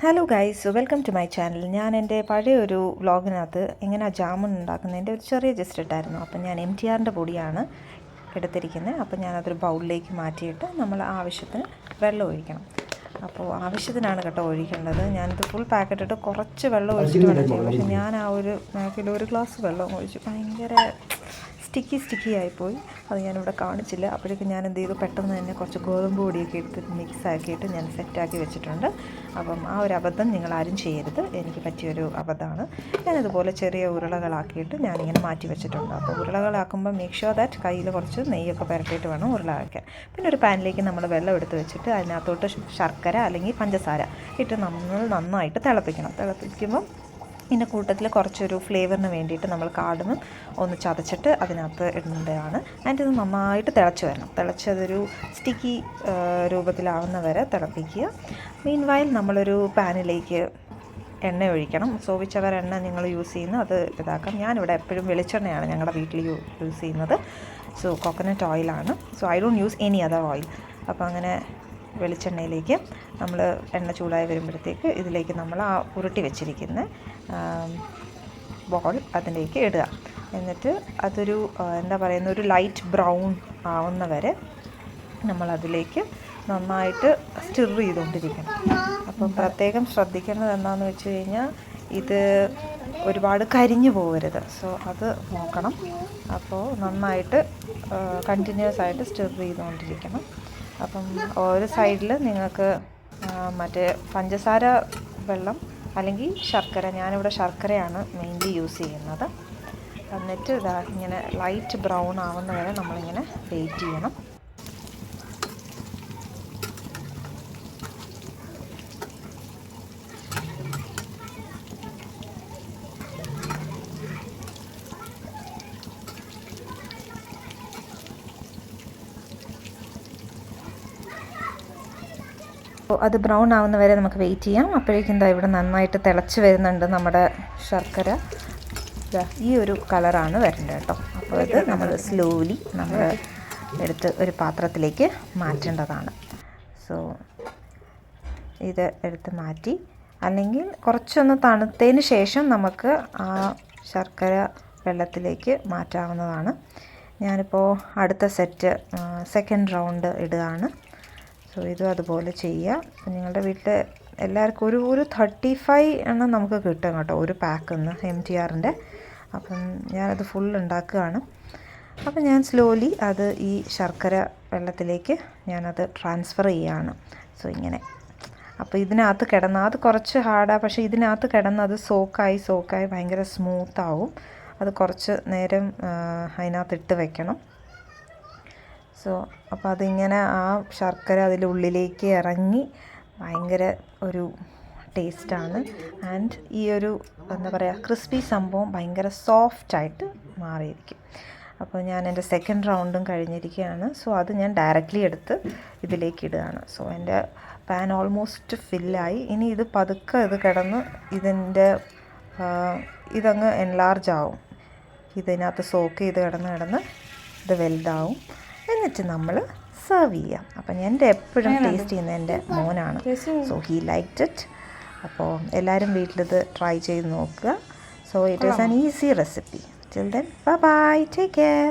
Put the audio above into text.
Hello guys, welcome to my channel. ഞാൻ എൻ്റെ പഴയൊരു വ്ളോഗിനകത്ത് എങ്ങനെ ജാമുൻ ഉണ്ടാക്കുന്നതിൻ്റെ ഒരു ചെറിയ ജസ്റ്റ് ഇട്ടായിരുന്നു. അപ്പം ഞാൻ MTRൻ്റെ പൊടിയാണ് എടുത്തിരിക്കുന്നത്. അപ്പോൾ ഞാനതൊരു ബൗളിലേക്ക് മാറ്റിയിട്ട് നമ്മൾ ആവശ്യത്തിന് വെള്ളം ഒഴിക്കണം. അപ്പോൾ ആവശ്യത്തിനാണ് കേട്ടോ ഒഴിക്കേണ്ടത്. ഞാനിത് ഫുൾ പാക്കറ്റ് ഇട്ട് കുറച്ച് വെള്ളം ഒഴിച്ചിട്ട് വേണം ചെയ്യാം. പക്ഷേ ഞാൻ ആ ഒരു ഗ്ലാസ് വെള്ളം ഒഴിച്ചു. ഭയങ്കര സ്റ്റിക്കി ആയിപ്പോയി. അത് ഞാനിവിടെ കാണിച്ചില്ല. അപ്പോഴേക്കും ഞാൻ എന്ത് ചെയ്തു, പെട്ടെന്ന് തന്നെ കുറച്ച് ഗോതമ്പ് പൊടിയൊക്കെ എടുത്ത് മിക്സ് ആക്കിയിട്ട് ഞാൻ സെറ്റാക്കി വെച്ചിട്ടുണ്ട്. അപ്പം ആ ഒരു അബദ്ധം നിങ്ങളാരും ചെയ്യരുത്. എനിക്ക് പറ്റിയൊരു അബദ്ധമാണ്. ഞാനതുപോലെ ചെറിയ ഉരുളകളാക്കിയിട്ട് ഞാനിങ്ങനെ മാറ്റി വെച്ചിട്ടുണ്ട്. അപ്പോൾ ഉരുളകളാക്കുമ്പോൾ മേക്ക് ഷുവർ ദാറ്റ് കയ്യിൽ കുറച്ച് നെയ്യൊക്കെ പുരട്ടിയിട്ട് വേണം ഉരുളാക്കാൻ. പിന്നെ ഒരു പാനിലേക്ക് നമ്മൾ വെള്ളം എടുത്ത് വെച്ചിട്ട് അതിനകത്തോട്ട് ശർക്കര അല്ലെങ്കിൽ പഞ്ചസാര ഇട്ട് നമ്മൾ നന്നായിട്ട് തിളപ്പിക്കണം. തിളപ്പിക്കുമ്പം ഇതിൻ്റെ കൂട്ടത്തിൽ കുറച്ചൊരു ഫ്ലേവറിന് വേണ്ടിയിട്ട് നമ്മൾ കാർഡമം ഒന്ന് ചതച്ചിട്ട് അതിനകത്ത് ഇടേണ്ടതാണ്. ആൻഡ് ഇത് നന്നായിട്ട് തിളച്ച് വരണം. തിളച്ചതൊരു സ്റ്റിക്കി രൂപത്തിലാവുന്ന വരെ തിളപ്പിക്കുക. മീൻവൈൽ നമ്മളൊരു പാനിലേക്ക് എണ്ണ ഒഴിക്കണം. സോവിച്ചവർ എണ്ണ നിങ്ങൾ യൂസ് ചെയ്യുന്നത് അത് ഇതാക്കാം. ഞാനിവിടെ എപ്പോഴും വെളിച്ചെണ്ണയാണ് ഞങ്ങളുടെ വീട്ടിൽ യൂസ് ചെയ്യുന്നത്. സോ കോക്കനട്ട് ഓയിലാണ്. So I don't use any other oil. അപ്പോൾ അങ്ങനെ വെളിച്ചെണ്ണയിലേക്ക് നമ്മൾ എണ്ണ ചൂടായി വരുമ്പോഴത്തേക്ക് ഇതിലേക്ക് നമ്മൾ ആ ഉരുട്ടി വെച്ചിരിക്കുന്ന ബോൾ അതിലേക്ക് ഇടുക. എന്നിട്ട് അതൊരു ഒരു ലൈറ്റ് ബ്രൗൺ ആവുന്ന വരെ നമ്മളതിലേക്ക് നന്നായിട്ട് സ്റ്റിർ ചെയ്തുകൊണ്ടിരിക്കണം. അപ്പം പ്രത്യേകം ശ്രദ്ധിക്കേണ്ടത് എന്താണെന്ന് വെച്ച് കഴിഞ്ഞാൽ ഇത് ഒരുപാട് കരിഞ്ഞു പോകരുത്. സോ അത് നോക്കണം. അപ്പോൾ നന്നായിട്ട് കണ്ടിന്യൂസ് ആയിട്ട് സ്റ്റിർ ചെയ്തുകൊണ്ടിരിക്കണം. അപ്പം ഒരു സൈഡിൽ നിങ്ങൾക്ക് മറ്റേ പഞ്ചസാര വെള്ളം അല്ലെങ്കിൽ ശർക്കര, ഞാനിവിടെ ശർക്കരയാണ് മെയിൻലി യൂസ് ചെയ്യുന്നത്. എന്നിട്ട് ഇതാ ഇങ്ങനെ ലൈറ്റ് ബ്രൗൺ ആവുന്ന വരെ നമ്മളിങ്ങനെ വെയിറ്റ് ചെയ്യണം. അപ്പോൾ അത് ബ്രൗൺ ആവുന്ന വരെ നമുക്ക് വെയിറ്റ് ചെയ്യാം. അപ്പോഴേക്കും എന്താ ഇവിടെ നന്നായിട്ട് തിളച്ച് വരുന്നുണ്ട് നമ്മുടെ ശർക്കര. ഈ ഒരു കളറാണ് വരേണ്ടത് കേട്ടോ. അപ്പോൾ ഇത് നമ്മൾ സ്ലോലി നമ്മൾ എടുത്ത് ഒരു പാത്രത്തിലേക്ക് മാറ്റേണ്ടതാണ്. സോ ഇത് എടുത്ത് മാറ്റി, അല്ലെങ്കിൽ കുറച്ചൊന്ന് തണുത്തതിന് ശേഷം നമുക്ക് ആ ശർക്കര വെള്ളത്തിലേക്ക് മാറ്റാവുന്നതാണ്. ഞാനിപ്പോൾ അടുത്ത സെക്കൻഡ് റൗണ്ട് ഇടുകയാണ്. സോ ഇതും അതുപോലെ ചെയ്യുക. നിങ്ങളുടെ വീട്ടിൽ എല്ലാവർക്കും ഒരു 35 എണ്ണം നമുക്ക് കിട്ടും കേട്ടോ, ഒരു പാക്കിന്ന് MTRൻ്റെ. അപ്പം ഞാനത് ഫുൾ ഉണ്ടാക്കുകയാണ്. അപ്പം ഞാൻ സ്ലോലി അത് ഈ ശർക്കര വെള്ളത്തിലേക്ക് ഞാനത് ട്രാൻസ്ഫർ ചെയ്യുകയാണ്. സോ ഇങ്ങനെ. അപ്പോൾ ഇതിനകത്ത് കിടന്ന് അത് കുറച്ച് ഹാർഡാണ്, പക്ഷേ ഇതിനകത്ത് കിടന്ന് അത് സോക്കായി ഭയങ്കര സ്മൂത്താവും. അത് കുറച്ച് നേരം അതിനകത്തിട്ട് വെക്കണം. സോ അപ്പോൾ അതിങ്ങനെ ആ ശർക്കര അതിലുള്ളിലേക്ക് ഇറങ്ങി ഭയങ്കര ഒരു ടേസ്റ്റാണ്. ആൻഡ് ഈ ഒരു ക്രിസ്പി സംഭവം ഭയങ്കര സോഫ്റ്റായിട്ട് മാറിയിരിക്കും. അപ്പോൾ ഞാൻ എൻ്റെ സെക്കൻഡ് റൗണ്ടും കഴിഞ്ഞിരിക്കുകയാണ്. സോ അത് ഞാൻ ഡയറക്റ്റ്ലി എടുത്ത് ഇതിലേക്ക് ഇടുകയാണ്. സോ എൻ്റെ പാൻ ഓൾമോസ്റ്റ് ഫില്ലായി. ഇനി ഇത് പതുക്കെ ഇത് കിടന്ന് ഇതങ്ങ് എൻലാർജ് ആവും. ഇതിനകത്ത് സോക്ക് ചെയ്ത് കിടന്ന് ഇത് വലുതാവും. എന്നിട്ട് നമ്മൾ സെർവ് ചെയ്യാം. അപ്പം എൻ്റെ എപ്പോഴും ടേസ്റ്റ് ചെയ്യുന്നത് എൻ്റെ മോനാണ്. So he liked it. അപ്പോൾ എല്ലാവരും വീട്ടിലിത് ട്രൈ ചെയ്ത് നോക്കുക. So it is an easy recipe. Till then bye, take care.